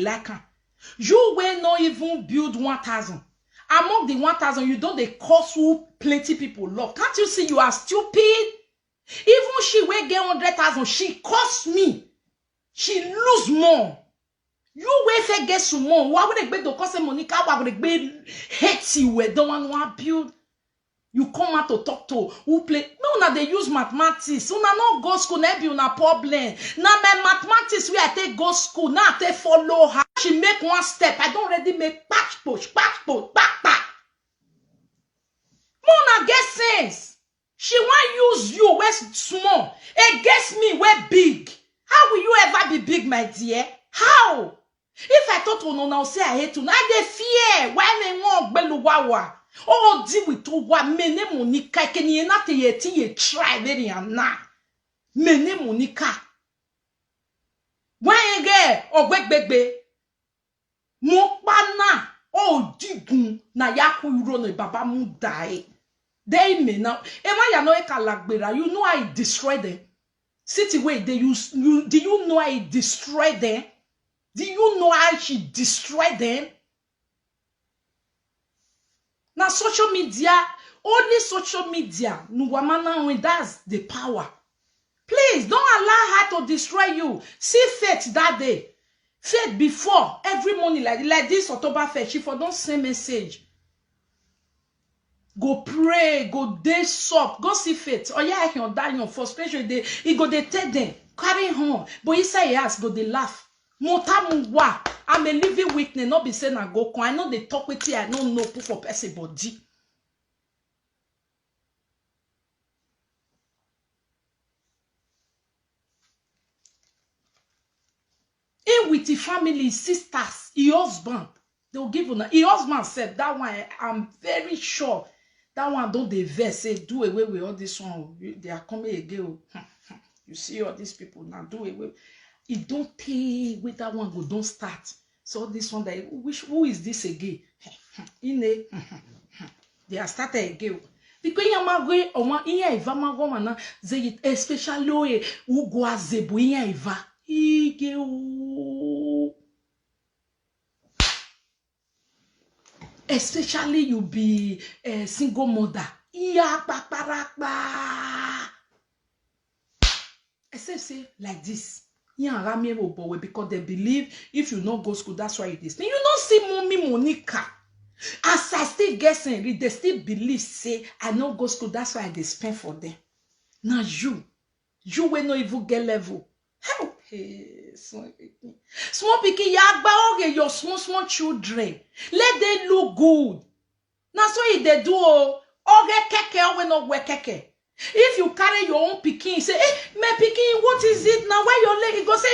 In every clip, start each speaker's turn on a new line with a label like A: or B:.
A: like am. You will not even build 1,000. Among the 1,000, you don't they cost who plenty people love. Can't you see you are stupid? Even she will get 100,000. She cost me. She lose more. You will get some more. Why would they be to cost Monica? Why would they be hate you? We don't want to build. You come out to talk to who play. No, now they use mathematics. Una no go school, na be una problem. Now my mathematics where I take go school, now I take follow her. She make one step. I don't already make patch push, back. Mona get sense. She want use you where small. Against me where big. How will you ever be big, my dear? How? If I thought you now say I hate you, now they fear. Why me want beluwawa? Oh, deal with what mene Monica can ye not yet ye try very na. Mene Monica. When you get or bebe. Mokbana. Oh, digun na yaku run baba mu die. They may now. Emma ya no ekalagbera. You know I destroy them. City way they use you. Do you know I destroy them? Do you know how she destroy them? Now social media, only social media, that's the power. Please don't allow her to destroy you. See Faith that day. Faith before every morning like this October 1st, she for don't send message. Go pray, go day shop, go see Faith. Oh yeah, I can die your frustration. He go they tell them carry home, but he say yes, go they laugh. Motamuwa, I'm a living witness. Not be saying I go. I know they talk with you. I don't know for person body. In with the family, sisters, your husband, they'll give you. Your husband said that one. I'm very sure that one don't they verse say do away with all this one. They are coming again. You see all these people now do away. It don't pay with that one go don't start. So this one that who is this again? They are started again. Because you magwe oma iya eva magwa mana ze especially who go azebu iya eva ige o. Especially you be a single mother. Iya paparakpa. I say like this. Because they believe if you not go school, that's why it is. You don't see mommy Monica. As I still guessing, they still believe, say, I not go school, that's why they spend for them. Now you will not even get level. Help. Hey, small pikin, your small children. Let them look good. Now so if they do, keke, we not wear keke. If you carry your own pikin, say, hey, my pikin, what is it now? Why your leg? You go say,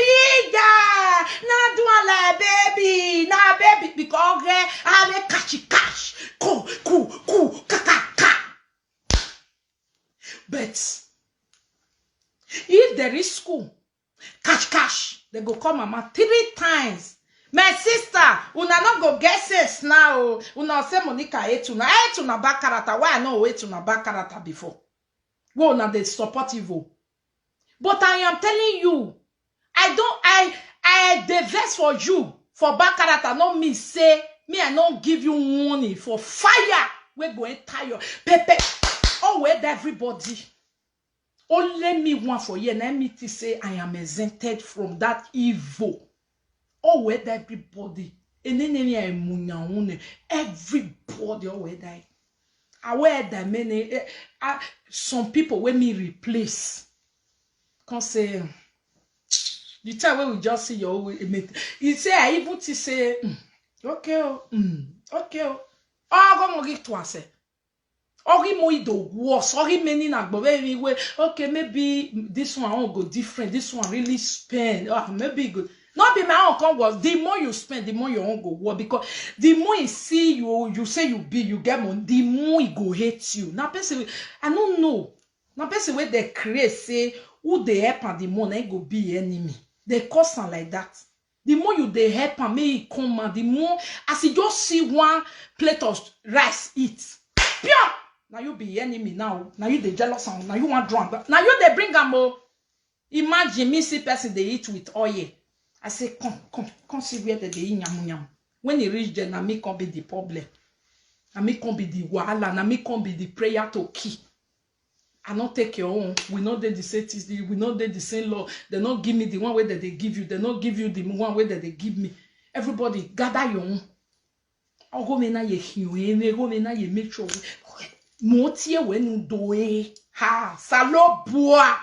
A: yeah, now do a like baby, now baby, because I will cash, ka. But if there is school, cash, they go call mama 3 times. My sister, una not go get sense now. Una say Monica etuna back character. Why I know etuna back character before? Go now they support evil. But I am telling you, I divest for you for bad character. Not me say me I don't give you money for fire. We're going tire pepe. Oh wait everybody. Only me one for you. Let me to say I am exempted from that evil. Oh wait everybody. And then everybody oh wait die. I wear that many some people when me replace can say the time when we just see your you say I even to say okay okay go get to say okay mo do worse okay many na go very okay maybe this one won't go different, this one really spend maybe good. Not be my own come was the more you spend, the more you won't go work because the more you see you say you get money, the more it go hate you. Now person I don't know. Now person where they create say who they help and the more they go be enemy. They cause something like that. The more you they help and may it come and the more as you just see one plate of rice eat. Pure! Now you be enemy now. Now you the jealous and now you want drunk. Now you they bring them more. Imagine me see person they eat with oil. I say, come see where the yam. When it reach there, na me can be the problem. Na me can be the wahala. Na me can be the prayer to key. I not take your own. We not do the same things. We not do the same law. They not give me the one way that they give you. They not give you the one way that they give me. Everybody gather your own. Go me na ye hiwe. Go me na ye make sure. Motie when do ha salo boa.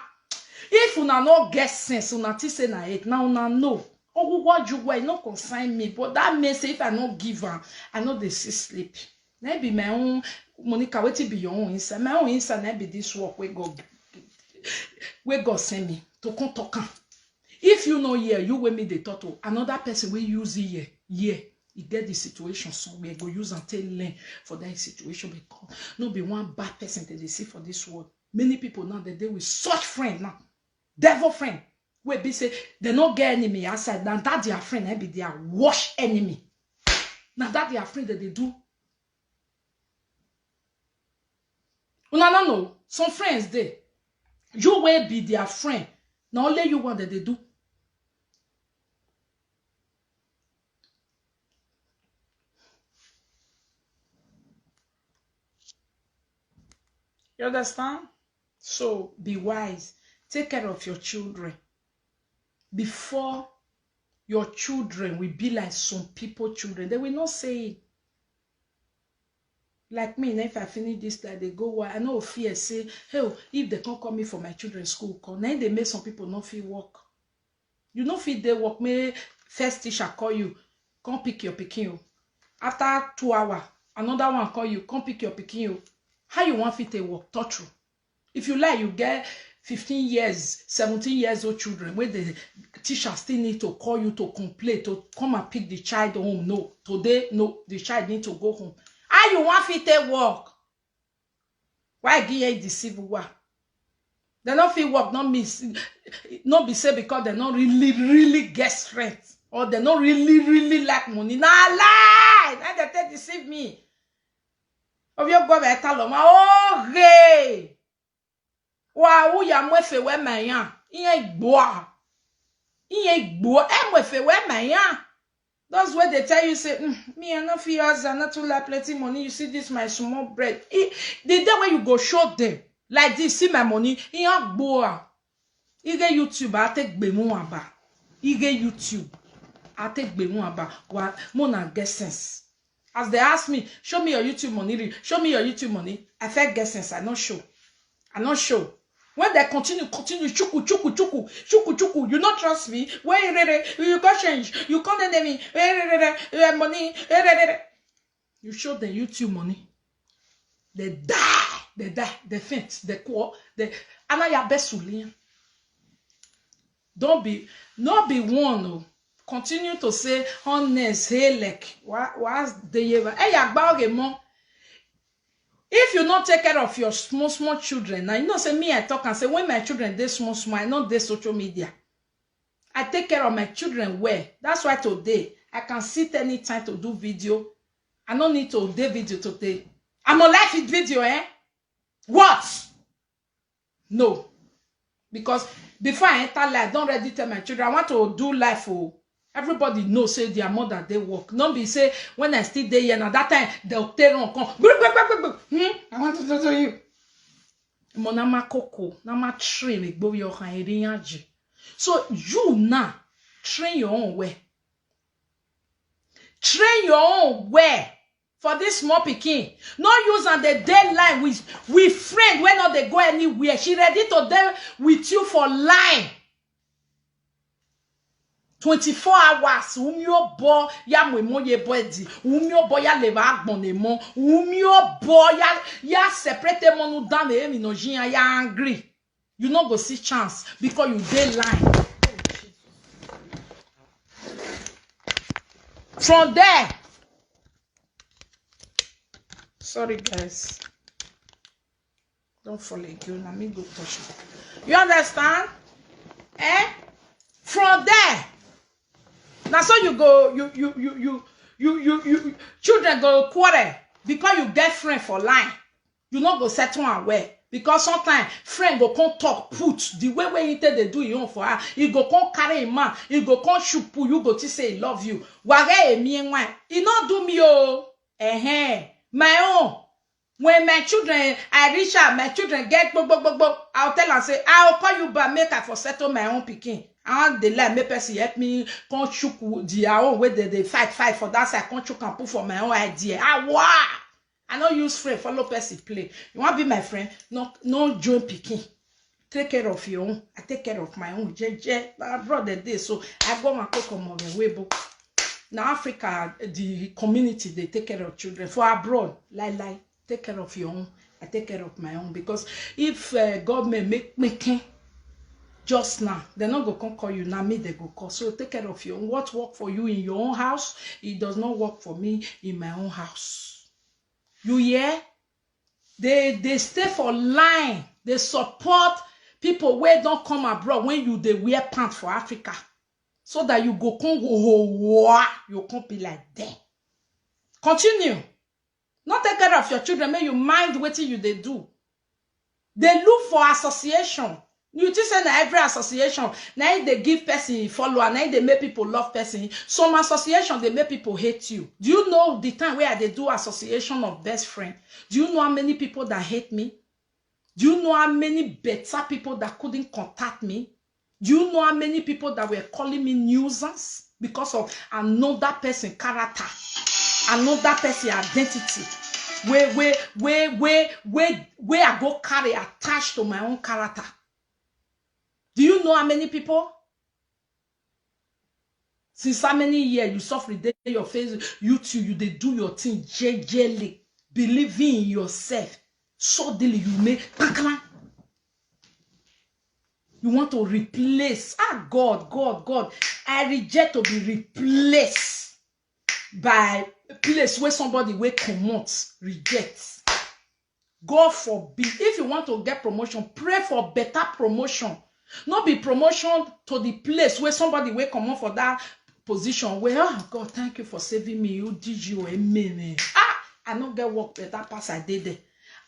A: If una no get sense, una ti say na it. Now una know. Oh, what you were not consign me, but that means if I not give her, I know they see sleep. Maybe my own Monica, what be your own inside? My own inside, maybe this work we God send me to come talk. If you know here, you will me the total. Another person will use here. Yeah, he get the situation somewhere. Go use and tell learn for that situation because no be one bad person that they see for this world. Many people now that they with such friend now, devil friend. Where be say they not get enemy outside. Now that their friend be their worst enemy. Now that their friend that they do. Una no know. Some friends there. You will be their friend. Now only you want that they do. You understand? So be wise. Take care of your children. Before your children will be like some people children. They will not say it. Like me, if I finish this, like they go, I know fear say, hey, if they can't call me for my children's school, then they make some people not feel work. You know, feel they work, may first teacher call you, come pick your pikin. After 2 hours, another one call you, come pick your pikin. How you want fit to work? Touch you. If you like, you get 15 years, 17 years old children where the teacher still need to call you to complain, to come and pick the child home. No, today, no, the child need to go home. How you want fit to work? Why give you the civil war? They don't feel work, not be say because they not really get strength. Or they not really like money. Nah, lie! Now they deceive me. Of your go better loma. Oh, hey! Wow, ya mwefe we mayan. Iye boa. Iye boa. Mwefe we mayan. That's where they tell you, say, me I not feel as I not too like plenty money. You see this, my small bread. The day when you go show them, like this, see my money, iye boa. Ige YouTube, I take bemu aba. Ige YouTube, I take bemu aba. What? Mona get sense. As they ask me, show me your YouTube money. Show me your YouTube money. I felt get sense. I not show. I not show. When they continue, chuku, you not trust me. Where you can't change. You can't enemy. Money. You show the YouTube money. They die. They faint. They call. They. Anaya besulian. Not be one. No. Continue to say honest. Hey, like what's the ever? Hey, agba if you not take care of your small children, now you know say me I talk and say when my children they small, I not they social media. I take care of my children well. That's why today I can sit anytime to do video. I don't need to do video today. I'm a live video, What? No. Because before I enter live, I don't already tell my children I want to do live for. Everybody knows say their mother they work. Don't be say when I still there and at that time they'll tell on come. I want to talk to you. Monama koko, nama train me go your hand. So you now train your own way. Train your own way for this small pikin. No use on the deadline with friend when not they go anywhere. She ready to deal with you for life. 24 hours, umyo bo ya mwemo ye body, umyo bo ya leva agbonemo, umyo bo ya separate monu down the emi no jinya ya angry. You not go see chance because you dey line. From there, sorry guys, don't fall again. Let me go touch it. You understand? From there. Now so you go, you children go quarrel because you get friend for line. You not go settle and where. Because sometimes friend go come talk put the way you tell they do you for her. He go come carry a man. He go come shupu. You go to say he love you. Wage me and why? He not do me oh. My own. When my children, I reach out, my children get I'll tell and say, I'll call you back, make I for settle my own picking. I want the line, make person help me, can't chook the own way they fight for that side, can't chook and put for my own idea. I don't use friend, follow person play. You want to be my friend? No join picking. Take care of your own. I take care of my own. I brought the day, so I go and cook on my way book. Now Africa, the community, they take care of children. For abroad, lie. Take care of your own. I take care of my own. Because if government make just now, they're not going to call you. Now me, they go call. So take care of your own. What work for you in your own house, it does not work for me in my own house. You hear? They stay for line. They support people where don't come abroad when they wear pants for Africa. So that you go you can't be like them. Continue. Not take care of your children, may you mind what they do. They look for association. You just say that every association, now they give person follower, now they make people love person. Some association, they make people hate you. Do you know the time where they do association of best friend? Do you know how many people that hate me? Do you know how many better people that couldn't contact me? Do you know how many people that were calling me nuisance because of another person character, another person identity, where I go carry attached to my own character? Do you know how many people? Since how many years you suffer your face, you they do your thing gently, believing in yourself. Suddenly you make you want to replace. God. I reject to be replaced by a place where somebody will commot, rejects. God forbid. If you want to get promotion, pray for better promotion. Not be promotion to the place where somebody will come on for that position where, oh God, thank you for saving me. You did you a minute. I don't get work better pass I did there.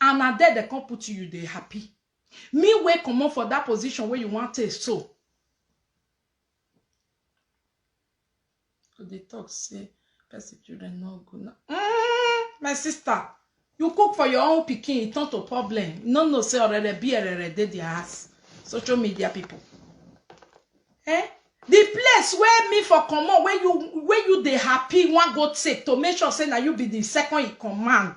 A: And I there they can't put you, they happy. Me will come on for that position where you want it. So they talk, say, person children no good now. My sister, you cook for your own picking, it's not a problem. No, say already be already their ass. Social media people. The place where me for command, where you they happy one go take to make sure say that you be the second in command.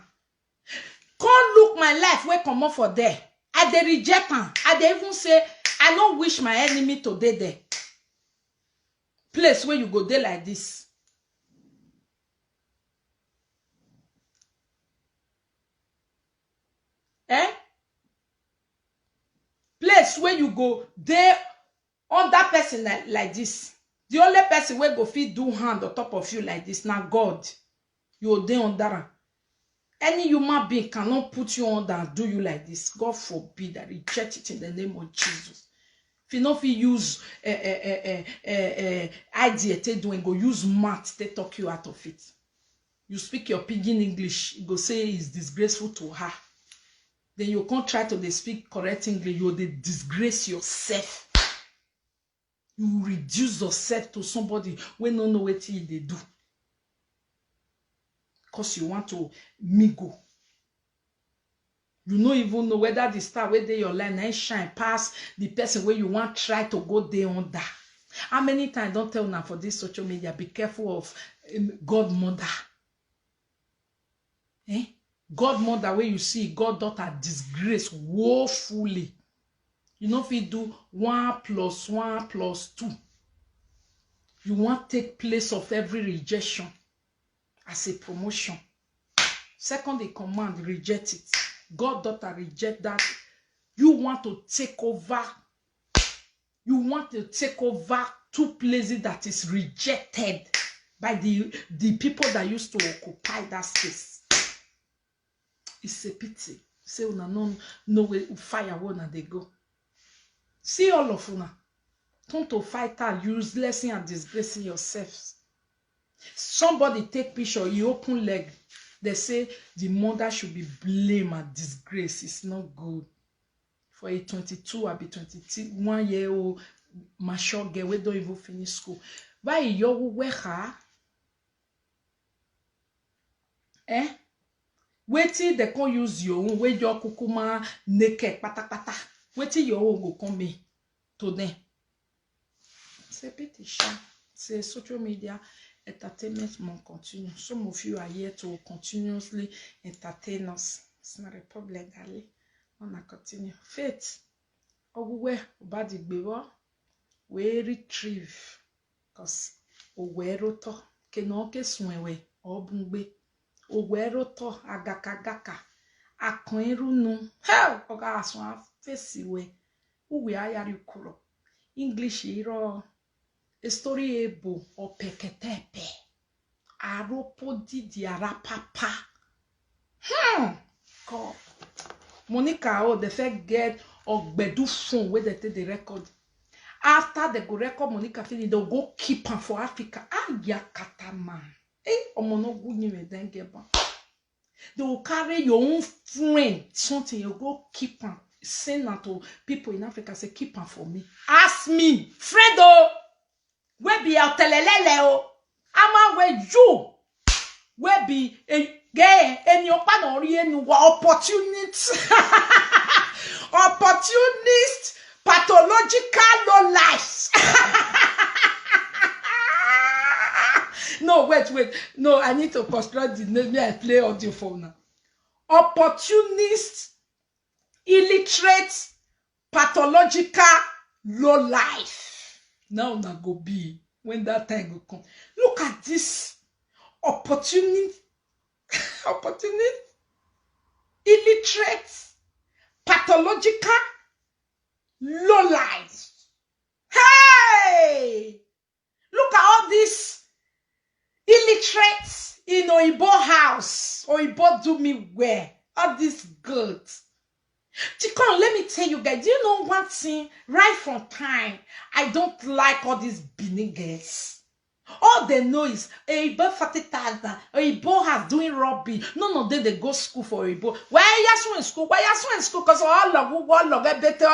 A: Can't look my life where come up for there. I they reject them. I they even say I don't wish my enemy to dey there. Place where you go there like this. Place where you go there on that person like this. The only person where go fit do hand on top of you like this. Now God, you there on that. Any human being cannot put you on and do you like this. God forbid. I reject it in the name of Jesus. If you know if you use idea they doing, go use math, they talk you out of it. You speak your pidgin English, you go say it's disgraceful to her. Then you can't try to speak correct English, you they disgrace yourself. You reduce yourself to somebody when no know what they do. Because you want to mingle. You don't even know whether the star where they your line and shine past the person where you want try to go there under. How many times don't tell now for this social media, be careful of godmother. Godmother where you see goddaughter disgrace woefully. You know if you do 1 + 1 + 2. You want to take place of every rejection as a promotion. Second in command, reject it. Goddaughter, reject that. You want to take over. You want to take over 2 places that is rejected by the people that used to occupy that space. It's a pity. Say una no way fire one they go. See all of una. Turn to fighter, useless and disgracing yourselves. Somebody take picture, you open leg. They say the mother should be blamed and disgraced. It's not good. for a 22 or be 21 year old mature girl we don't even finish school. Why you weha? Wetin they can use your own wey your kukuma naked pata. Wetin your own go come me to them. C'est petit chat. C'est social media entertainment mon continue. Some of you are here to continuously entertain us. It's not a problem, darling. On a continue. Faith. Oguwe obadi gbewo. We retrieve. Cause owero to. Keno ke sunwe. Obungbe. Owero to agakagaka. Akwenrunu. Hell. Oga aswan fesi we. Uwe ayari kuro. English iro. Story ebo opeketepe. Aropo didi arapapa. God. Monica, oh, they first get Ogbedu phone where they take the record. After they go record Monica finish, they'll go keep her for Africa. Ah, yakata man. Omono good news then get back. They will carry your own friend, something you go keep her. Send her to people in Africa, say keep her for me. Ask me, Fredo, where be your telelele o? Ama where you? Where be a gay and your panorian opportunity? Opportunist, pathological no life. No, wait. No, I need to construct the name. I play audio phone now. Opportunist, illiterate, pathological, low life. Now go be when that time will come. Look at this opportunist, illiterate, pathological, low life. Hey! Look at all these illiterates in Oibo house. Oibo do me well. All these goods. Chikon, let me tell you guys, do you know one thing? Right from time, I don't like all these Benin girls. All they know is Oibo 40,000. Oibo has doing rugby. None of them they go school for Oibo. Why are you in school? Why are you in school? Because all of it better.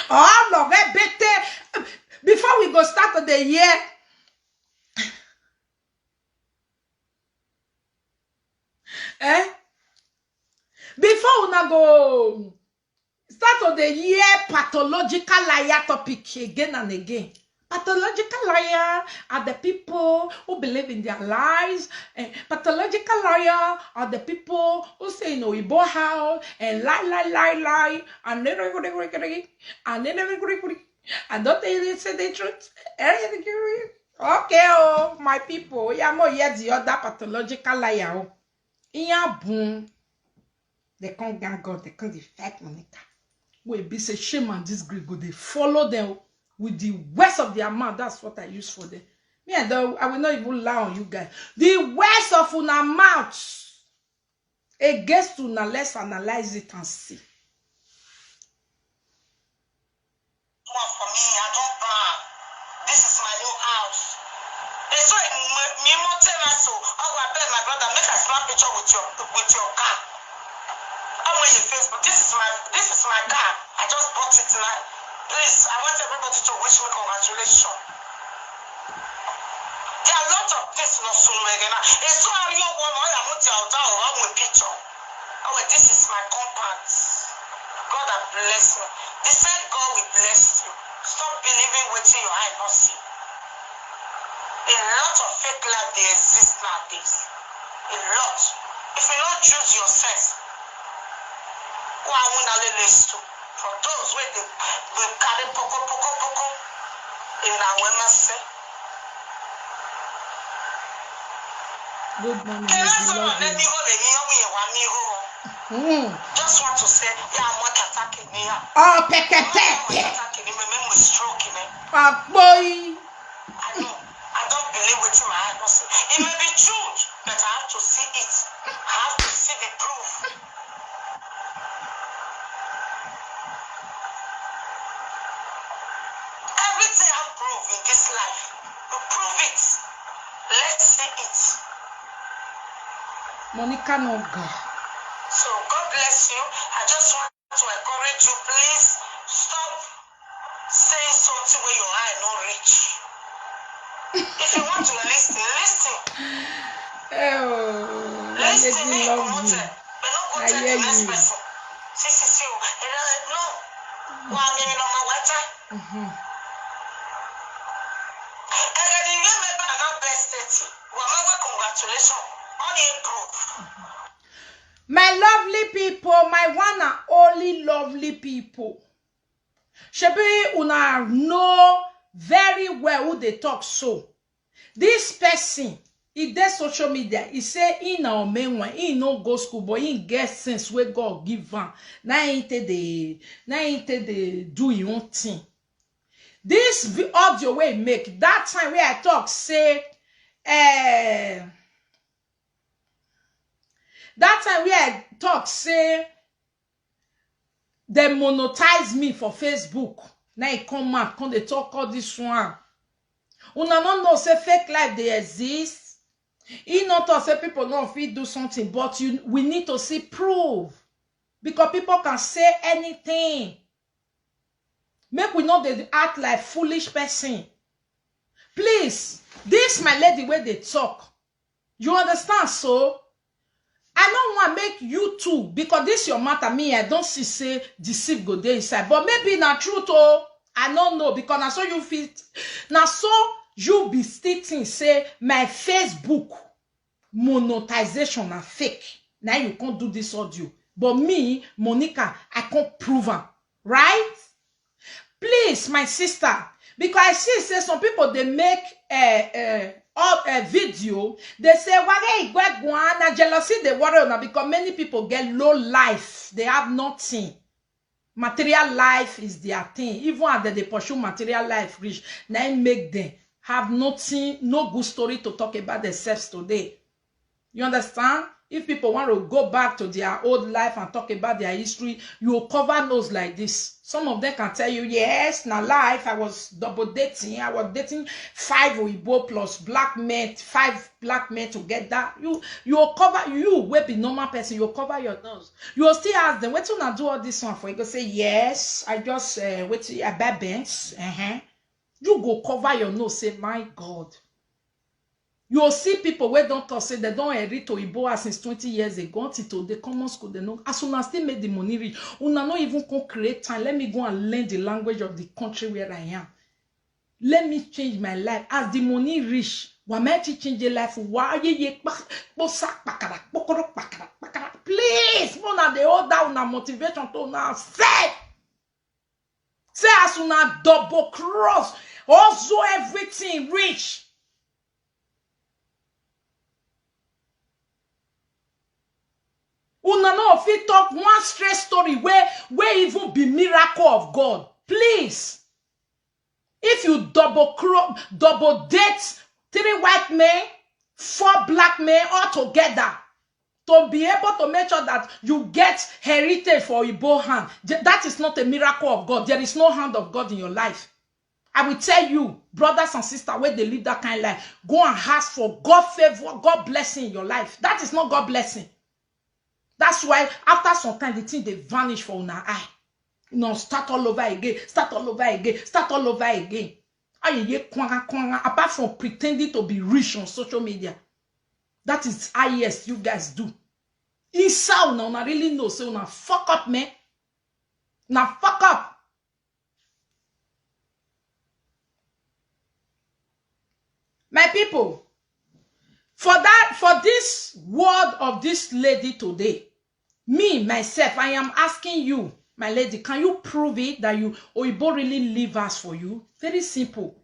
A: All of it better. Before we go start the year. Before we now go start of the year pathological liar topic again and again. Pathological liar are the people who believe in their lies. Pathological liar are the people who say no Igbo house and lie and then and don't they say the truth? Okay, oh my people, yeah, more yet the other pathological liar. Yeah, boom. They can't gang God, they can't defect Monica. We be say shame and disgrace, go they follow them with the worst of their mouth. That's what I use for them. Me and I will not even lie on you guys. The worst of una mouth against una, let's analyze it and see.
B: For me, I don't buy. This is my new house. They saw me more terrace. Oh, I bet my brother make a snap picture with your car. I'm on your Facebook. This is my car. I just bought it tonight. Please, I want everybody to wish me congratulations. There are a lot of things not so many. It's so hard you want to put your down with picture. Oh, this is my compound. God has blessed me. They said God will bless you. Stop believing what your eye not see. A lot of fake life they exist nowadays. A lot. If you don't choose your sense, who I want to list to. For those where they carry poco in our women say.
A: Good morning, let me
B: just want to say, yeah, I'm not attacking me.
A: Oh, pekete. Boy.
B: I don't believe what my eye don't see. It may be true, but I have to see it. I have to see the proof. Everything I prove in this life, to prove it, let's see it.
A: Monica no go.
B: So God bless you. I just want to encourage you, please stop saying something where your eye no reach. If you want to listen, listen.
A: Oh, that
B: Listen,
A: lady love you.
B: but not go
A: I
B: tell
A: hear
B: the next
A: you.
B: person. See, no. Well, I mean, on my water. And then you get me back best 30. Well, my congratulations. Only improve.
A: My lovely people, my one and only lovely people. Shebi una know very well who they talk so. This person, he dey social media, he say he na omenwa, he no go school, but he get sense where God give him. Na he take the do his own thing. This audio way make that time where I talk say that time where I talk say they monetize me for Facebook. Now he come out, come they talk all this one. Una no know say fake life they exist. He not to say people don't fit do something, but we need to see proof. Because people can say anything. Make we not they act like foolish person. Please, this my lady where they talk. You understand so? I don't want to make you too, because this your matter. Me, I don't see say deceive go there inside. But maybe not truth, oh, I don't know, because now so you fit. Now so you be stating say my Facebook monetization are fake. Now you can't do this audio. But me, Monica, I can't prove it. Right? Please, my sister, because I see say some people they make a video, they say why jealousy they worry now because many people get low life, they have nothing. Material life is their thing. Even after they pursue material life rich, now it make them have nothing, no good story to talk about themselves today. You understand? If people want to go back to their old life and talk about their history, you will cover nose like this. Some of them can tell you, yes, now life, I was double dating. I was dating 5 Oyibo plus black men, 5 black men together. You will cover, you will be normal person, you'll cover your nose. You will still ask them, wait till I do all this one for you. Go say, yes, I just, wait till I buy banks. You go cover your nose, say, my God. You'll see people where don't talk, say they don't read to Iboa since 20 years ago until the common school they know. As soon as they made the money rich, una not even can create time. Let me go and learn the language of the country where I am. Let me change my life. As the money rich, why might you change your life? Why ye please, una they hold down na motivation to now say as una double cross, also everything rich. Una no fit talk one straight story where even be miracle of God. Please. If you double date 3 white men, 4 black men all together to be able to make sure that you get heritage for Igbo hand, that is not a miracle of God. There is no hand of God in your life. I will tell you, brothers and sisters, where they live that kind of life, go and ask for God favor, God blessing in your life. That is not God blessing. That's why after some time, the thing they vanish from our eye. You know, start all over again, start all over again, start all over again. Apart from pretending to be rich on social media. That is yes, you guys do. Inside now, I really know. So now fuck up, man. Now fuck up. My people, for this word of this lady today, me, myself, I am asking you, my lady, can you prove it that you Oyibo really leave us for you? Very simple.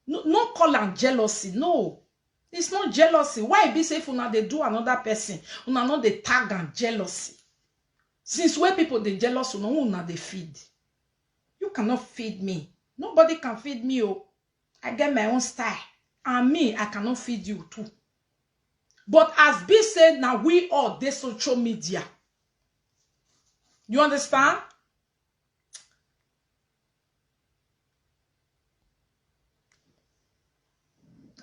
A: No call am jealousy. No. It's not jealousy. Why be say if una they do another person, una not they tag and jealousy. Since when people they jealous, una they feed. You cannot feed me. Nobody can feed me. Oh, I get my own style. And me, I cannot feed you too. But as B said, now we all the social media. You understand?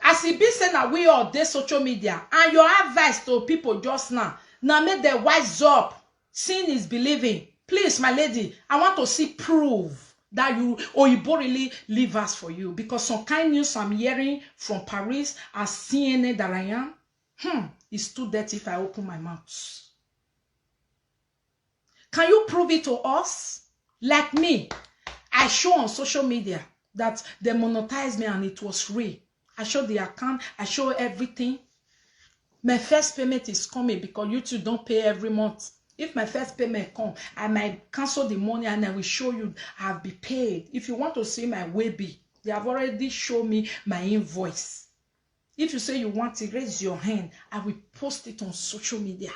A: As As it be saying that we all dey social media, and your advice to people just now make them wise up. Seeing is believing. Please, my lady, I want to see proof that you Oyibo really leave us for you, because some kind news I'm hearing from Paris as CNN that I am, it's too dirty if I open my mouth. Can you prove it to us? Like me, I show on social media that they monetized me and it was free. I show the account, I show everything. My first payment is coming because YouTube don't pay every month. If my first payment come, I might cancel the money and I will show you I have been paid. If you want to see my Weibi, they have already shown me my invoice. If you say you want to raise your hand, I will post it on social media.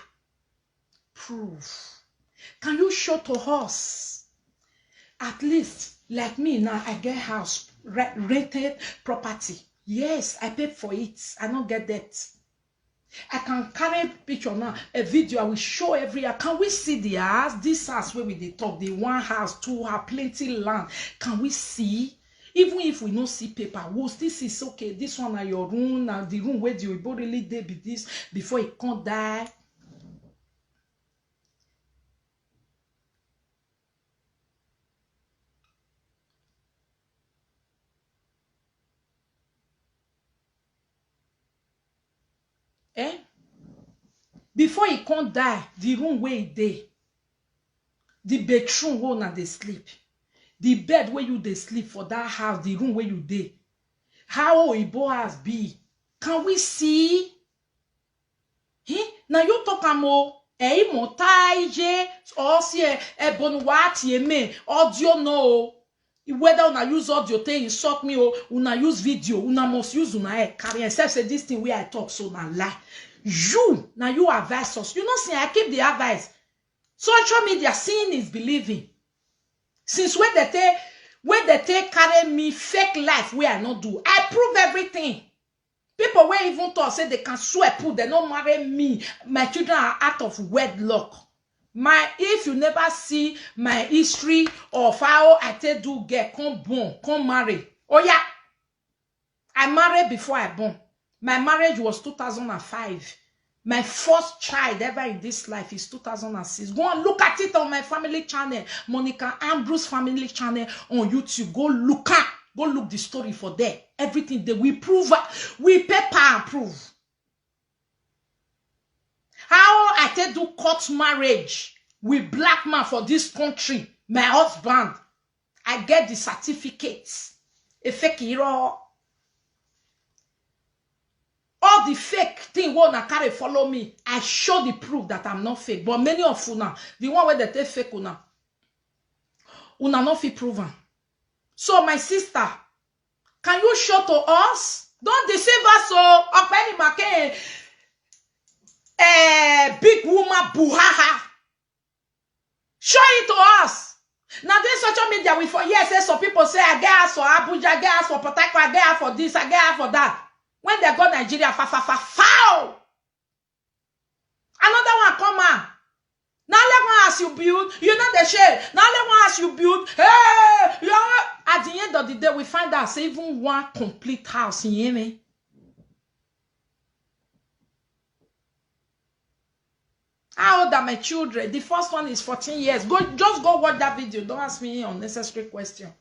A: Proof. Can you show to us? At least, like me now, I get house, rented property. Yes, I paid for it. I don't get that. I can carry picture now, a video, I will show every year. Can we see the house? This house where we dey talk, the one house, two house, plenty land. Can we see? Even if we don't see paper, this is okay. This one are your room, now the room where the Oyibo really dey be this before it can't die. Before he can't die, the room where he dey, the bedroom where una dey sleep, the bed where you dey sleep for that house, the room where you dey, how Oyibo has be. Can we see? Now you talk amo montage or see bon what me audio no. Whether una use audio thing insult me or una use video, una must use una carry except say this thing where I talk so na lie. You now you advise us. You know, see, I keep the advice. Social media seeing is believing. Since when they take carry me fake life where I not do, I prove everything. People where even talk say they can swear put they don't marry me. My children are out of wedlock. If you never see my history of how I tell do get come marry. Oh yeah, I married before I born. My marriage was 2005. My first child ever in this life is 2006. Go and look at it on my family channel, Monica Ambrose family channel on YouTube. Go look the story for there. Everything that we prove, we paper and prove. How I tell do court marriage with black man for this country, my husband. I get the certificates. A fake hero. All the fake thing won't carry follow me. I show the proof that I'm not fake. But many of you now, the one where they take fake una not fit proven. So my sister, can you show to us? Don't deceive us so Openi Make big woman buhaha. Show it to us. Now this social media we for years some people say I get ass for Abuja, I get ass for Port Harcourt, I get ass for this, I get ass for that. When they go Nigeria, foul. Another one come on. Now let one house you build, you know the shade. Now let one house you build. Hey, at the end of the day, we find out even one complete house in Yemen. How old are my children? The first one is 14 years. Just go watch that video. Don't ask me unnecessary question.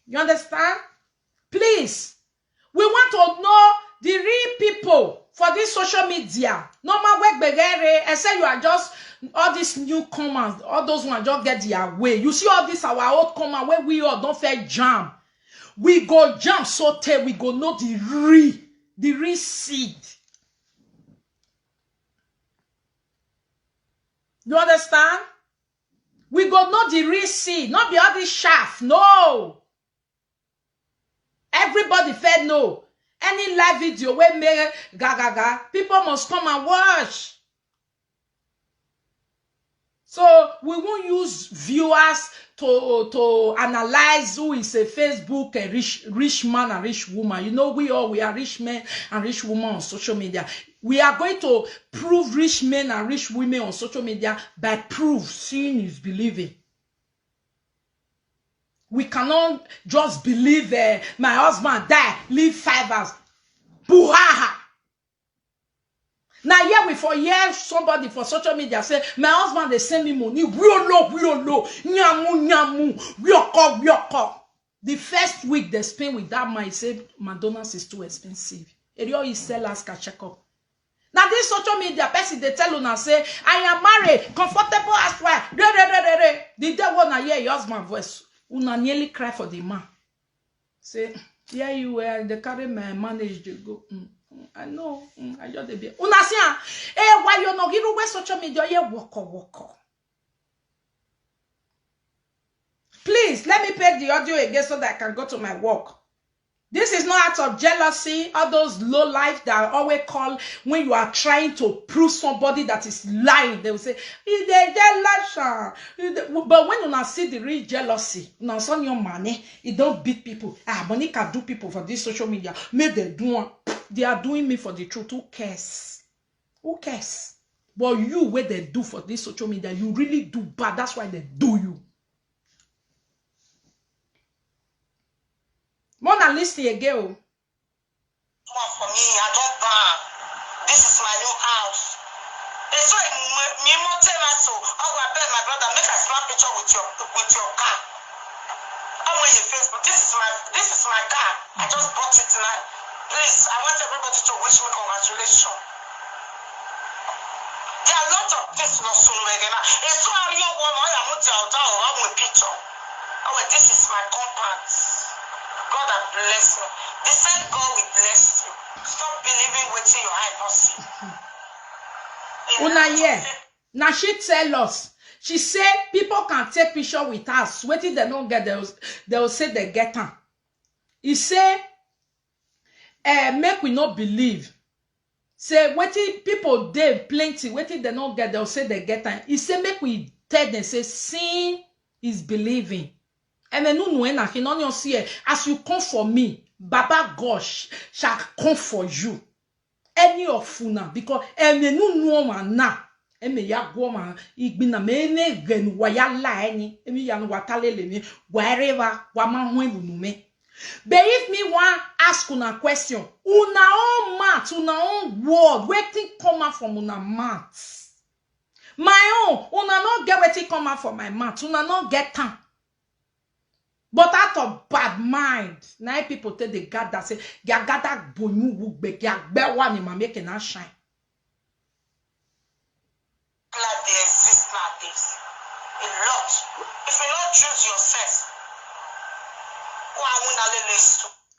A: You understand? Please. We want to know the real people for this social media. No matter where I say you are just all these newcomers, all those ones just get their way. You see all this our old comer where we all don't fair jam. We go jam so tell we go know the real seed. You understand? We go know the real seed, not be all this shaft. No. Everybody fed no. Any live video where me gaga, people must come and watch. So we won't use viewers to analyze who is a Facebook a rich man and rich woman. You know we are rich men and rich women on social media. We are going to prove rich men and rich women on social media by proof. Seeing is believing. We cannot just believe my husband died, live 5 hours. Buhaha. Now here we for hear somebody for social media say, my husband they send me money. We low, nyamu, wioko. The first week they spend with that man, he said, McDonald's is too expensive. It all is sellers can check up. Now this social media person they tell you say, I am married, comfortable as well. The day when I hear your husband voice, una nearly cry for the man. Say, yeah, you were the carry man managed to go. I know. I just be. Una see, why you no give away social media? Yeah, walk. Please let me play the audio again so that I can go to my work. This is not out of jealousy. All those low life that I always call when you are trying to prove somebody that is lying. They will say, they jealous. But when you not see the real jealousy, now son your money, it don't beat people. Money can do people for this social media. Make them do. They are doing me for the truth. Who cares? Who cares? But you, what they do for this social media, you really do bad. That's why they do you. Mona listen again.
B: For me, I don't ban. This is my new house. They saw me more so I will beg my brother make a snap picture with your car. I'm on your Facebook. This is my car. I just bought it tonight. Please, I want everybody to wish me congratulations. There are a lot of things not so again. It's so you want I am with picture. Oh, this is my compound. God has blessed me. The same God will bless you. Stop believing what your eye not see.
A: Una yeah. Now she tell us. She said people can take picture with us. Waiting they don't get, they will say they get them. He say, make we not believe. Say waiting people they plenty. Waiting they don't get, they will say they get them. He say make we tell them say seeing is believing. And then no see as you come for me, Baba gosh shall come for you. Any of funa because no man na eme ya goma igbina me ne gen wa ya la any emi ya no watalele me wherever wa ma ho ebunu me. But if me want ask una question, una own mouth, una own word, waiting come out from una mouth. My own, una not get waiting come out from my mouth, una not get time. But out of bad mind, now people tell the God that say, "Gagada bonu wugbe, gagbe one in my making that shine."
B: Like they exist nowadays, a lot. If you don't choose yourself,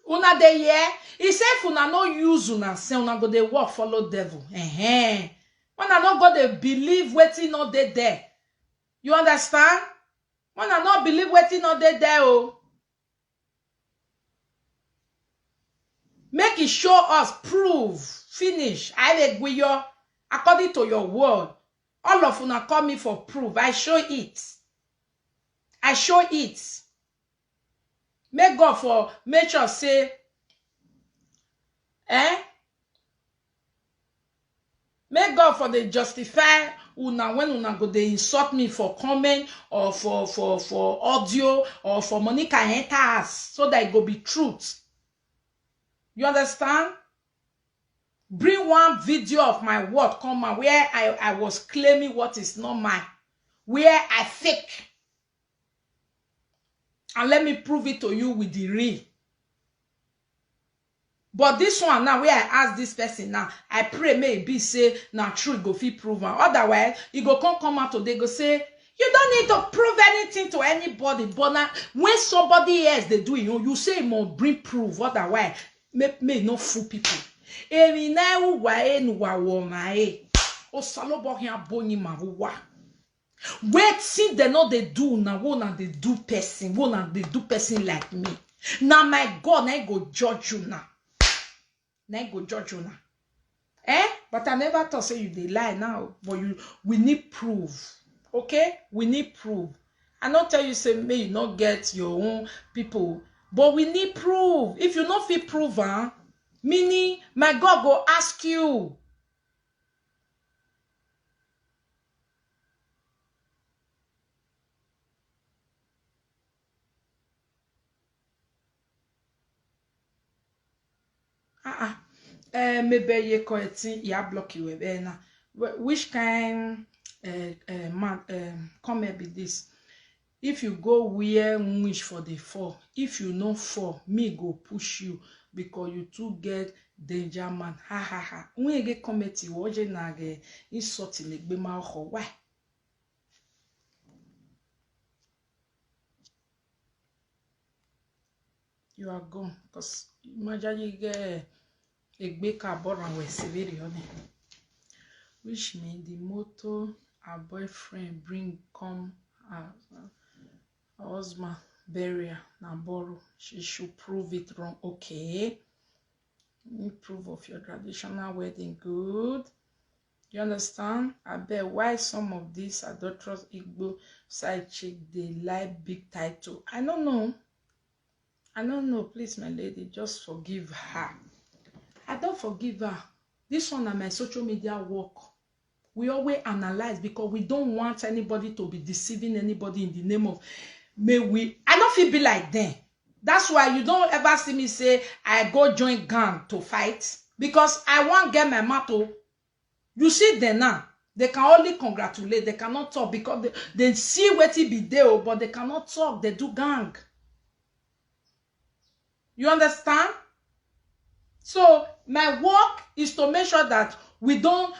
A: una dey here. He say if una no use una say una go dey walk follow devil. Una no go dey believe wetin no dey there. You understand? Una no believe wetin no dey there. Oh, make it show us, prove, finish. I agree you according to your word. All of una call me for proof. I show it. I show it. Make God for make sure say, make God for the justify una when una go they insult me for comment or for audio or for Monica enter us so that it go be truth. You understand? Bring one video of my word come out where I was claiming what is not mine, where I fake. And let me prove it to you with the real. But this one now, where I ask this person now, I pray may it be say now truth go fit prove. Otherwise, you go come out today go say you don't need to prove anything to anybody. But now when somebody else they do it, you say more bring proof. Otherwise, may no fool people. Emi na uwa nuwa womae. O salobo hiya boni mahuwa. Wait, see they know they do now. Wona they do person. Wona they do person like me. Now my God, I go judge you now. Now go judge you now. But I never thought say you they lie now. But we need proof. Okay? We need proof. I not tell you say may you not get your own people. But we need proof. If you not feel proof, meaning my God go ask you. maybe you call it ya block you na. Which kind man comment be this? If you go where wish for the fall, if you no fall, me go push you because you too get danger man. Ha ha ha. When you get comment you watch na ge insult le gbe ma ho. Why? You are gone because imagine you get a big car and we severe on it. Which means the motto our boyfriend bring come her husband burial na borrow. She should prove it wrong. Okay. You prove of your traditional wedding. Good. You understand? I bet why some of these adulterous Igbo side chick they like big title. I don't know. I don't know. Please, my lady, just forgive her. I don't forgive her. This one on my social media work. We always analyze because we don't want anybody to be deceiving anybody in the name of I don't feel be like them. That's why you don't ever see me say I go join gang to fight because I won't get my motto. You see them now. They can only congratulate. They cannot talk because they see what it be there, but they cannot talk. They do gang. You understand? So my work is to make sure that we don't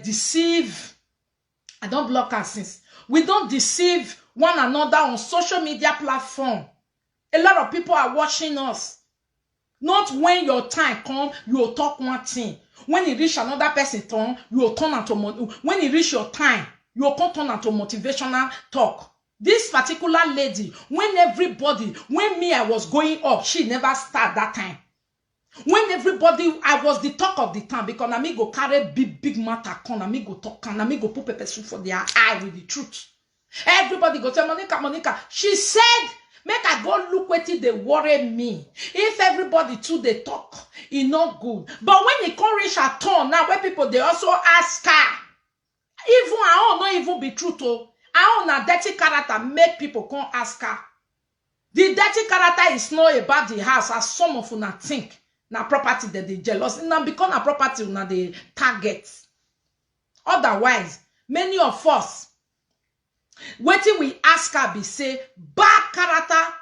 A: deceive. I don't block us since we don't deceive one another on social media platform. A lot of people are watching us. Not when your time come, you will talk one thing. When it reach another person turn, you will turn into when it reach your time, you will turn into motivational talk. This particular lady, when me I was going up, she never start that time. When everybody, I was the talk of the town because I me go carry big matter, I me go talk, and I me go put pepper soup for their eye with the truth. Everybody go tell Monica. She said, make I go look what they worry me. If everybody too they talk, it's not good. But when it come reach a turn now, where people they also ask her, even I don't not even be true to. I own a dirty character make people come ask her. The dirty character is not about the house as some of you think. Na property that they jealous. Now because na property na the target. Otherwise, many of us, wetin we ask her be say, bad character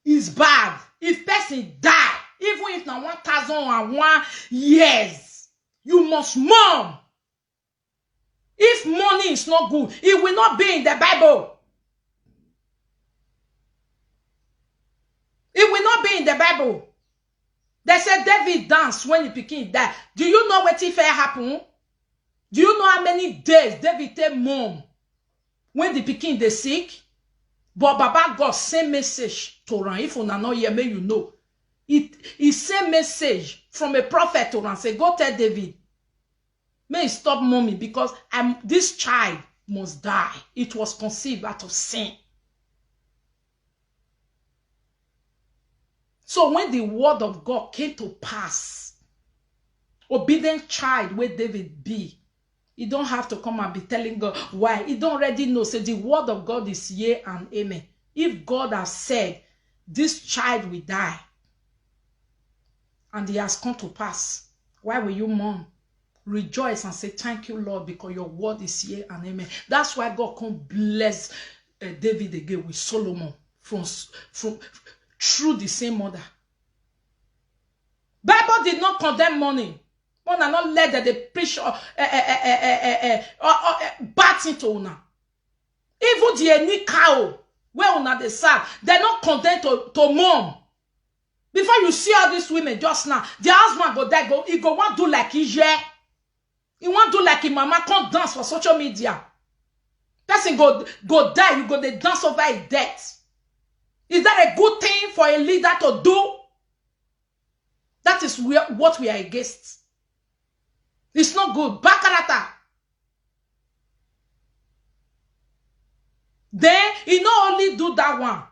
A: is bad. If person die, even if na 1,001 years, you must mourn. If money is not good, it will not be in the Bible. It will not be in the Bible. They said David danced when the pikin died. Do you know what if it happened? Do you know how many days David take mourn when the pikin dey sick? But Baba God send message to Ran. If una not hear me, you know. He send message from a prophet to Ran. Say, go tell David. May he stop mourning because this child must die. It was conceived out of sin. So when the word of God came to pass, obedient child where David be, he don't have to come and be telling God why. He don't already know. Say the word of God is yea and amen. If God has said, this child will die, and he has come to pass, why will you mourn? Rejoice and say, thank you, Lord, because your word is yea and amen. That's why God can bless David again with Solomon from through the same mother. Bible did not condemn money. One are not led that they preach bad thing to una. Even the any cow where una they serve, they're not condemned to mourn. Before you see all these women just now, their husband go die, he go want do like he want do like his mama can't dance for social media. Person go die, you go they dance over his death. Is that a good thing for a leader to do? That is what we are against. It's not good. Bad character. Then he not only do that one.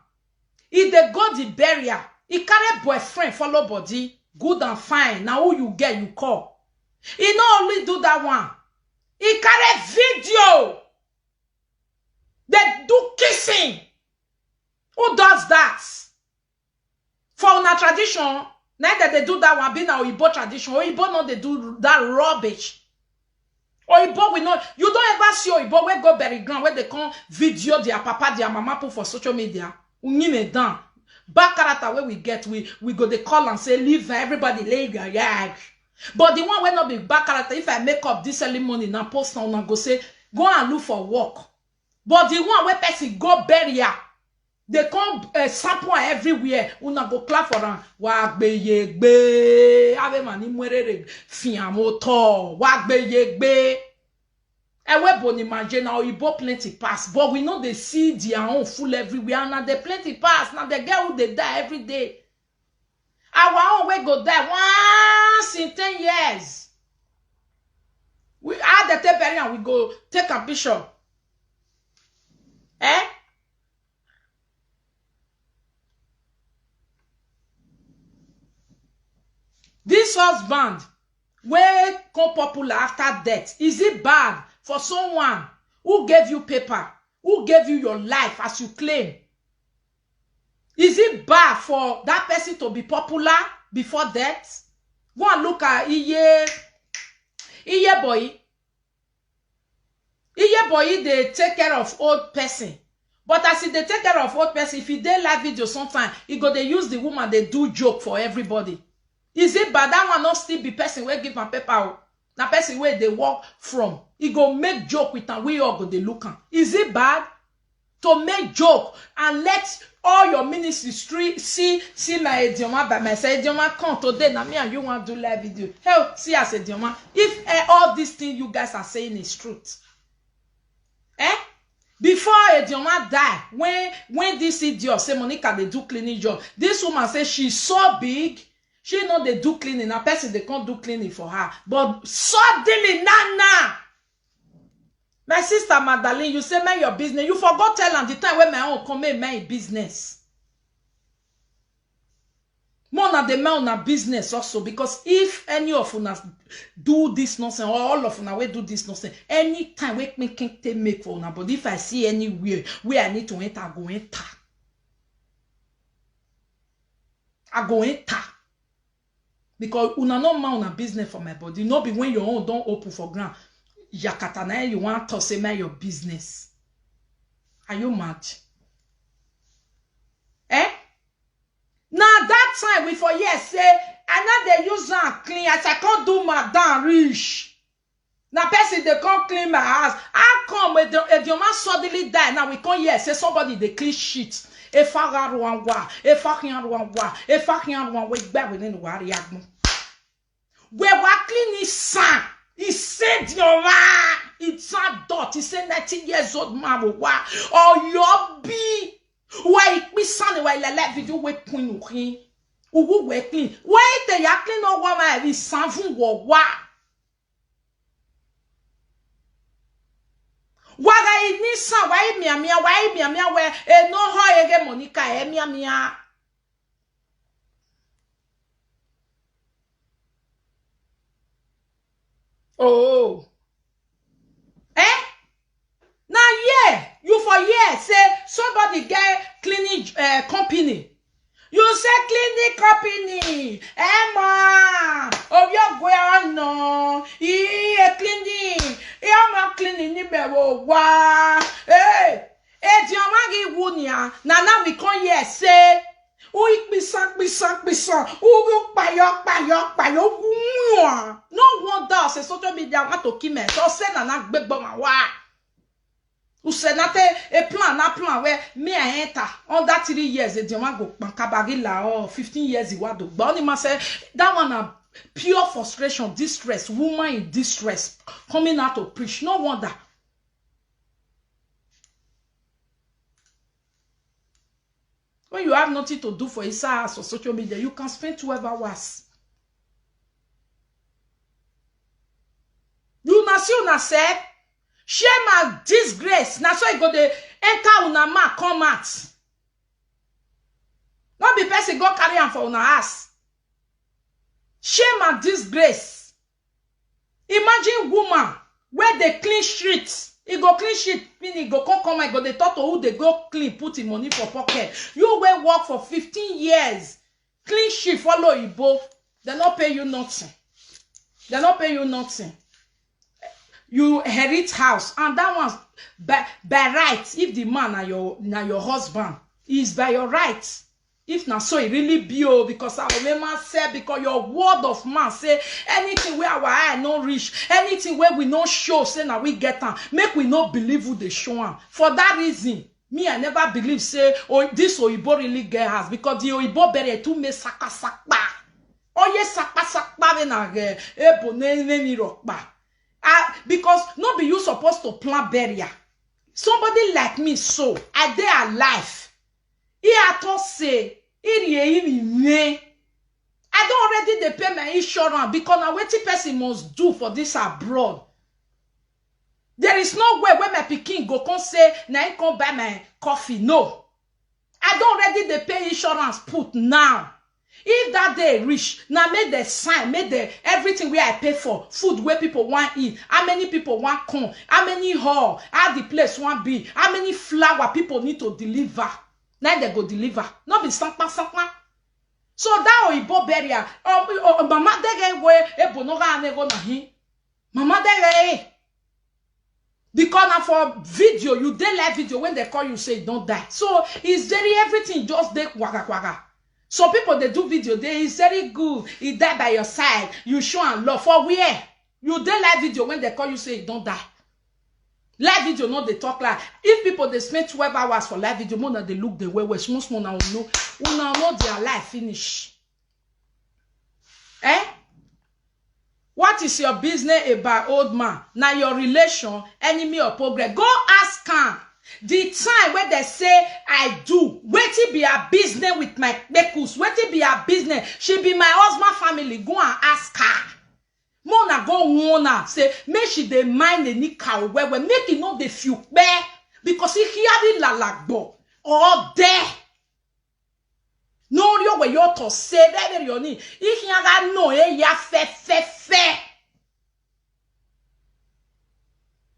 A: If they go the burial, he carry boyfriend follow body, good and fine. Now who you get, you call. He not only do that one. He carry video. They do kissing. Who does that? For our tradition, Neither they do that one, be now Oyibo tradition. Oyibo no, they do that rubbish. Oyibo, we know, you don't ever see Oyibo where go bury ground, where they come video their papa, their mama put for social media. Unime down. Back character where we get, we go they call and say, leave everybody lay your yag. But the one will not be back character. If I make up this ceremony now post now and go say, go and look for work. But the one where person go bury ya, they come sample everywhere. Una go clap for them. Wagbe yegbe. Ave mani mwerere. Fiamoto. Wagbe yegbe. Ewe boni manje na Oyibo plenty pass. But we know they see their own full everywhere. Now they plenty pass. Now the girl who they die every day. Our own way go die once in 10 years. We add the tape and we go take a picture. Eh? This husband, wey come popular after death, is it bad for someone who gave you paper, who gave you your life as you claim? Is it bad for that person to be popular before death? Go and look at Iye boy. Iye boy, they take care of old person. But as if they take care of old person, if he dey live video sometime, he go they use the woman, they do joke for everybody. Is it bad? That one not still be person where give my paper? Na person where they walk from. He go make joke with and we all go they look am. Is it bad to make joke and let all your ministry see my idioma by myself? Idioma come today. Now me and you want to do live video. Hell, see as idioma. If all these things you guys are saying is truth, before idioma die, when this idiot say Monica they do cleaning job, this woman say she's so big. She know they do cleaning. A person they can't do cleaning for her. But suddenly, nah. My sister Magdalene, you say mind your business. You forgot tell them the time when my own come my business. More than the man on business also. Because if any of us do this nonsense, or all of us will do this nonsense, anytime we can make for una. But if I see anywhere where I need to enter, I go enter. I go enter. Because una no man una business for my body. No be when your own don't open for ground. Yakata na you want to say my your business. Are you mad? Now that time we for yes say I know they use and clean as I can't do my damn rich. Now person they can't clean my house. How come if your man suddenly die now we can't hear say somebody they clean shit. If I got one wa, if I can't one wa, if I can't one way back within the worry. Where we clean his son, he said your man, it's a dot, he said 19 years old man, or your be why we son while I let video with queen who we clean. Why the ya clean no woman is something wa. Waga ini sa why miamia where no ho ege Monica miamia. Oh. Now yeah, you for years say somebody get cleaning company. You say cleaning company. Emma, of your girl no. Cleaning. Emma cleaning ni bewo wa. Hey, diamagi wunya. Now we come here say. Bisan. No wonder c'est social media want to kill me. So say na gbegbo ma wa. U say na te e plan where me I enter under 3 years e diama go pankabagi la or 15 years iwa do. But only man say that one a pure frustration, distress, woman in distress coming out to preach. No wonder. When you have nothing to do for Isa or social media, you can spend 12 hours. You na see una say, shame and disgrace. Na so you go de enter una ma come out. Not be person go carry am for una ass. Shame and disgrace. Imagine woman where they clean streets. He go clean shit, he go come and go they talk to who they go clean, put him money for pocket. You will work for 15 years. Clean sheet follow Igbo. They not pay you nothing. They not pay you nothing. You inherit house, and that one's by right. If the man na your husband, is by your right. If not so, it really be because our women say, because your word of man say anything where our eye no reach, anything where we no show, say now we get them. Make we no believe who they show them. For that reason, me I never believe say this Oyibo really get house, because the Oyibo better to me saka sakpa. Oh yes, saka sakpa na ebo ne rokba. Because not be you supposed to plant barrier. Somebody like me, so I dey alive. I don't say I don't already dey pay my insurance, because now what person must do for this abroad. There is no way when my pikin go come say now I come buy my coffee. No, I don't already dey pay insurance put now. If that day reach, now make the sign, make the everything where I pay for, food where people want eat, how many people want come, how many hall, how the place want be, how many flour people need to deliver. Now they go deliver. Not be sakpa. So that Oyibo barrier, mama dege we ebonoga anego na hi. Mama dege. Because now for video, you dey live video when they call you say don't die. So it's very everything just dey waka. So people they do video, they is very good. He die by your side. You show and love for where? You dey live video when they call you say don't die. Live video not they talk like. If people they spend 12 hours for live video, more than they look the way small now know their life finish. What is your business about old man? Now your relation, enemy or progress. Go ask him. The time when they say I do, wait till be a business with my bekus, wait till be a business. She be my husband family. Go and ask her. Mona go wona say make she dey mind the nika where make it not the few bear because he hear the lalagbo or there. No yo where you to say that you need. If you got no ya fe.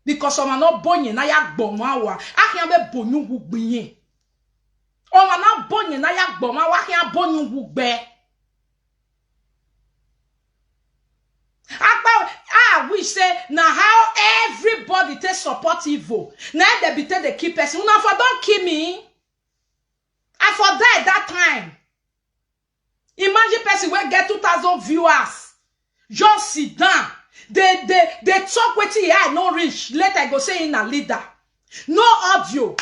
A: Because on not bonye na ya gbomawa ahian be bonu gugbiyin on na bonye na ya gbomawa ahian bonu gugbe I wish say now how everybody take support evil now they be tell the key person una for don't kill me I for die that time. Imagine person will get 2,000 viewers just sit down. They talk with I no reach. Later go say in a leader. No audio.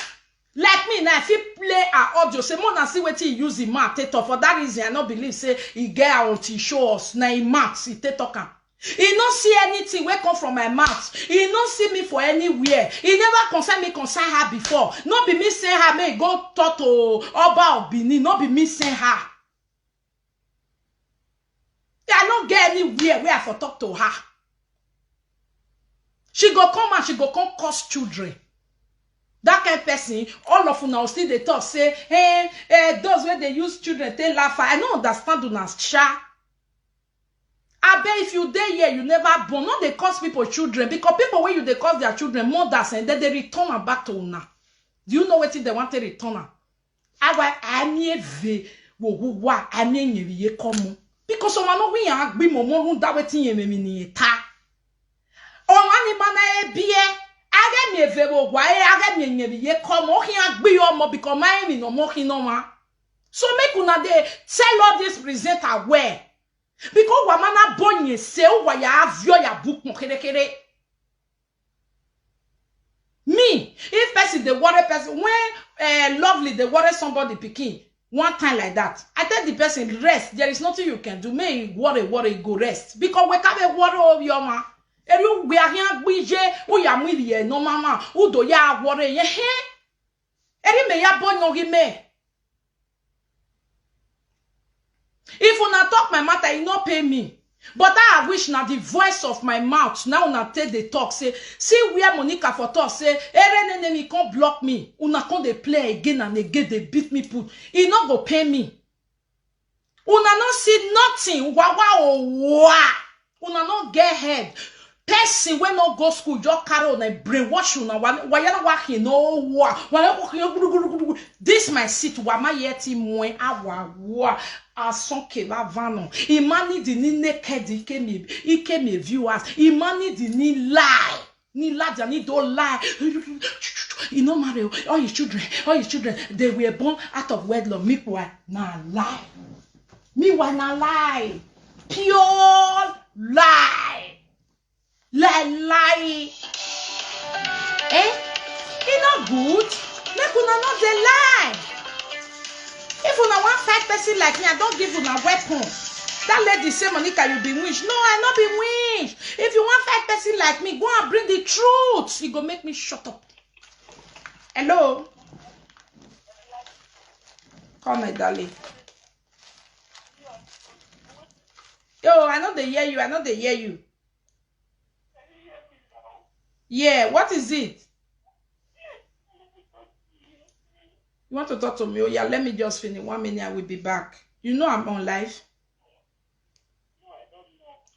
A: Like me now, if he play a audio, say more than see what he use him mouth. For that reason, I not believe say he get out he show us now he mouth he talk. He not see anything where come from my mouth. He not see me for anywhere. He never concern her before. Not be me saying her may go talk to Oba of Benin. Not be me saying her. I not get anywhere where I for talk to her. She go come and she go come cause children. That kind of person, all of them now still they talk, say, those where they use children, they laugh. I don't understand you now, sha. I bet if you there here, you never born. Not they cause people children, because people when you they cause their children mothers and then they return them back to una. Do you know what they want to return her? Because someone know we are be momo that wetin ye me ta. O ani mana e bie aga me vebo gwa e aga me nyebi ye come o hin agbe yo mo because my me no mo hin no ma. So make una dey tell all this present aware. Because wa mana bonye se o wa ya avio ya book mo kere. Me, if person the worry person when lovely the worry somebody pikin one time like that, I tell the person rest. There is nothing you can do. May worry go rest because we can't worry over your man. Eru we are here bije o ya mwili no mama udo ya worry ye he. Eri me ya bonyo gi me. If una talk my matter, you not pay me. But I wish now the voice of my mouth now una tell the talk say see where Monica for talk say enemy can't block me. Una can't they play again and again they beat me put. He not go pay me. Una not see nothing. Una not get head. person when no go school just carry on and brainwash you now. Why you not working? No war. This my seat. Why my yeti mwe awa asonke la vano. Imani di ni naked ike me viewers. Imani di ni lie. Ni lie, ni don't lie. You know, Mario, all your children, they were born out of wedlock. Meanwhile, na lie. Meanwhile, na lie. Pure lie. Lie. Eh? It's not good. Make una not dey lie. If una want fight person like me, I don't give una weapon. That lady say, Monica, you be witch. No, I not be witch. If you want fight person like me, go and bring the truth. You go make me shut up. Hello? Come, my darling. Yo, I know they hear you. Yeah, what is it? You want to talk to me? Oh, yeah, let me just finish 1 minute. I will be back. You know I'm on live.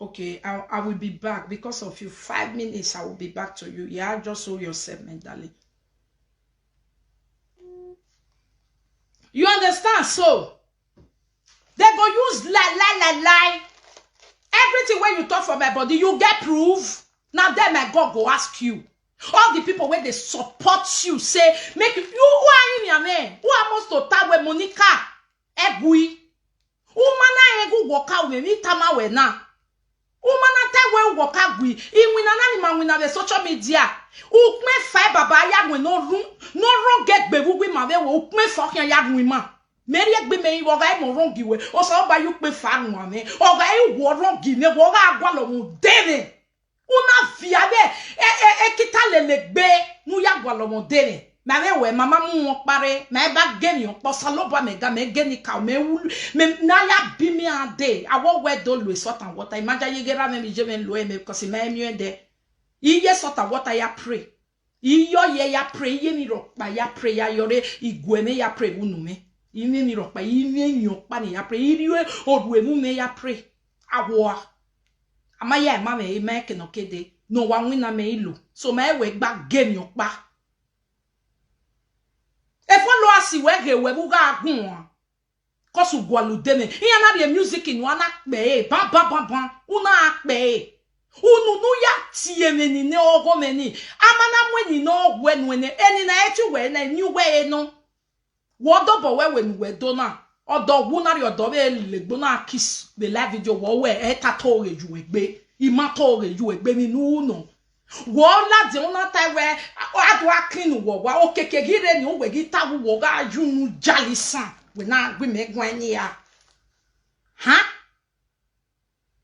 A: Okay, I will be back because of you. 5 minutes, I will be back to you. Yeah, just hold yourself, my darling. You understand? So, they go use lie. Everything when you talk for my body, you get proof. Now then my God go ask you. All the people where they support you say, make you who are in your man? Who are most to tell with Monica? Egui. Who mana egu woka we mi tama we na. Who mana tell we woka gui. In win anani win the social media. Who me fight baba ya we no wrong get bevu we ma we who me fuck ya we ma. Mary egbe me woga mo wrong giwe. O so ba you pe fa no ame. Oga e wo wrong gi ne woga agwa lo mu dere. Una fiade kita lelegbe nu ya gwalo modere ma we mama mu pare ma ba geni on posa lo ba me ga me geni ka me wulu me na ya bi mi ade awo we do lo sort and water imagine ye gera me je me lo me because me mi ende iye sort and water ya pray iyo ye ya pray ye mi ro pa ya pray ya yore igwe me ya pray unu me imi mi ro pa imi yan pa ni ya pray iriwe odu emu me ya pray awo amaya ma me make no kede no wa win na me ilu so me we gba game yo pa e fo lo asi we ge we bu ga gun ko su gwalu de me iya na the music in wana pe ba una pe unu nu ya tie me ni ne ogo me ni amana mweni no we nu ne eni na etu we na new we no wo do bo we do na odo wu na ri odo be le gbo na kiss the live video wo we e ta to reju egbe ima to reju egbe mi nu no wo la de una ta we adu clean wo wa o keke gire ni o we gi ta wo ga junu jalisan we na gbe me gwan ni ya ha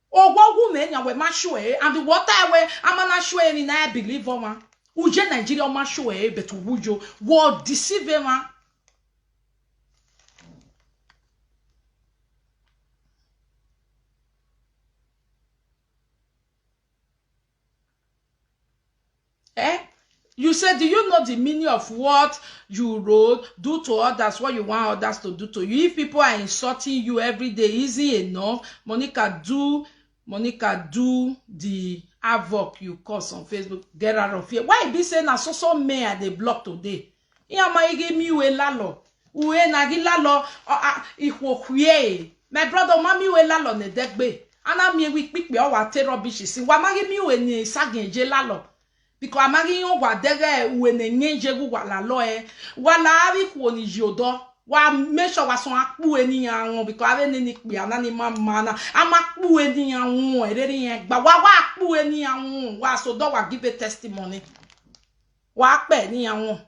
A: ogwo wu me nya we ma show e and the water we amana show e ni na believe o ma uje Nigeria o ma show e betu wujo wo deceive ma. You said, do you know the meaning of what you wrote? Do to others what you want others to do to you. If people are insulting you every day, easy enough. Monica, do the havoc you cause on Facebook. Get out of here. Why be saying so me at the block today? My brother, mommy, we lalo ne degbe. Ana mi we pick me our rubbish. Si wa magi mi we ni sagenje lalo. Because amagi yon wa dege we ne nyenje gu wa la lo e. Wa la avi ku ni jodo. Wa make sure wa son akpu eni yan because ave ni pe ana ni mama na. Amakpu eni yan e re yen gba wa akpu eni yan wa so do wa give a testimony. Wa pe ni yan.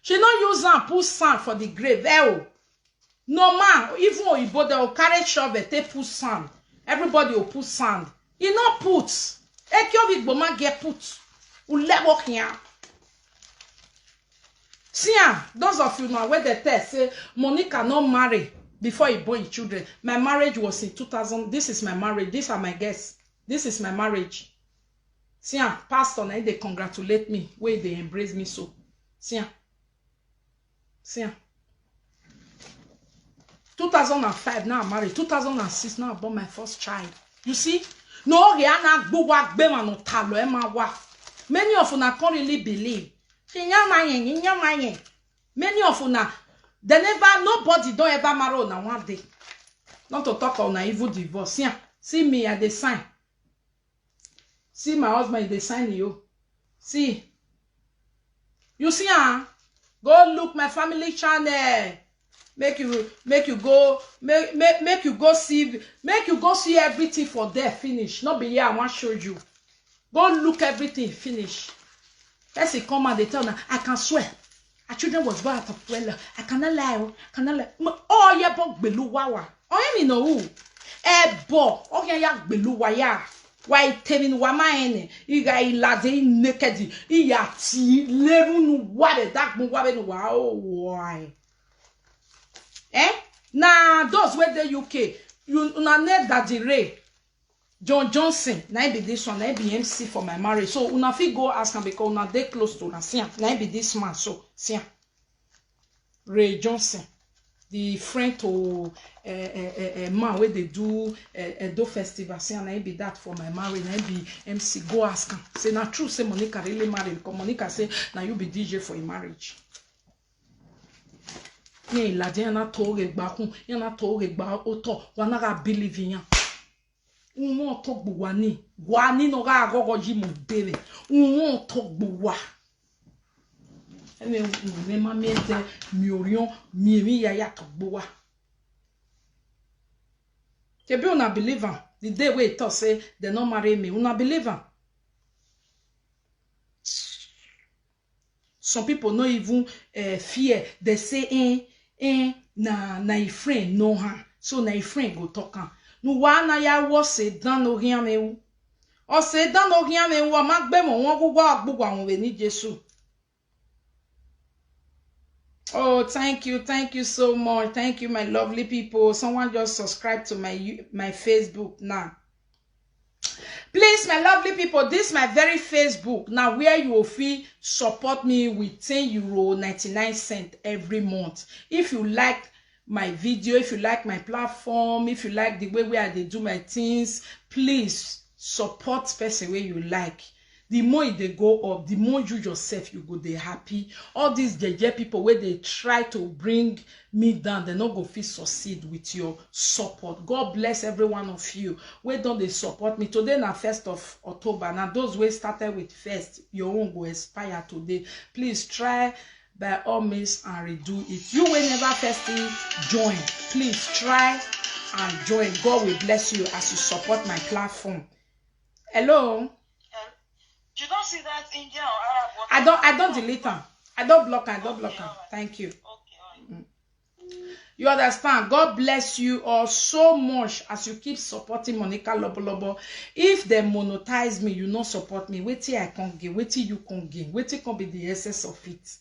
A: She no use and put sand for the grave. No man, even Oyibo, they will carry shovel, they put sand. Everybody will put sand. You not put. Ekyo Boma get put. Ule walk here. See, those of you know where they tell say Monica not marry before he born children. My marriage was in 2000. This is my marriage. These are my guests. This is my marriage. See, pastor, now they congratulate me where they embrace me so. See. 2005 now I'm married. 2006 now I born my first child. You see? No, Rihanna Buwa Bema no talo emawa. Many of una can't really believe. Many of una, they never, nobody don't ever marry on one day. Not to talk on an evil divorce. Yeah. See me at the sign. See my husband, they sign you. See. You see, go look my family channel. Make you go see everything for there finish. Not be here, I want to show you. Go look everything finish. Let's say come and they tell me, I can swear. Our children was born out of well. I cannot lie. Oh yeah, but belu wawa. Oh yeah, me know who. Bo. Oh yeah, belu waya. Why telling wama ene? Iga ilade naked. Iya ti leru nu wabe dark mu wabe nu wa. Oh why? Now those where the UK, you una need Daddy Ray, John Johnson. Now be this one. Now be MC for my marriage. So una fit go ask him because una dey close to una. See, now be this man. So see, Ray Johnson, the friend to man where they do do festival. See, now be that for my marriage. Now be MC. Go ask him. Say na true. Say Monica really married because Monica say now you be DJ for your marriage. Ye la de na to regba kun yana to regba oto wana ga believe yan unwo to gbo wa ni no ga gogo ji mo bere unwo to gbo wa me ma me de mi orion mi ya to gbo wa ke be una believe am the day we talk say they no marry me una believe am. Some people no even fear. They say na a friend no ha. So na a friend go talk am. Nu wa na ya wo se dan no rian me wu. O se dan no rian me wu ma gbe mo won gugu agbugbo awon we ni Jesu. Oh, thank you so much. Thank you, my lovely people. Someone just subscribe to my Facebook now. Please, my lovely people, this is my very Facebook. Now, where you will feel support me with €10.99 every month. If you like my video, if you like my platform, if you like the way I do my things, please support person where you like. The more they go up, the more you yourself you go they happy. All these JJ people where they try to bring me down, they not go feel succeed with your support. God bless every one of you. Where don't they support me? Today na 1st of October. Now those who started with 1st, your own go expire today. Please try by all means and redo it. You will never firstly join. Please try and join. God will bless you as you support my platform. Hello.
B: You don't see that Indian or Arab?
A: I don't delete them. I don't block them. Thank you.
B: Okay.
A: You understand? God bless you all so much as you keep supporting Monica Lobolobo. If they monetize me, you not support me. Wait till I can't gain. Wait till you can't gain. Wait till can be the essence of it.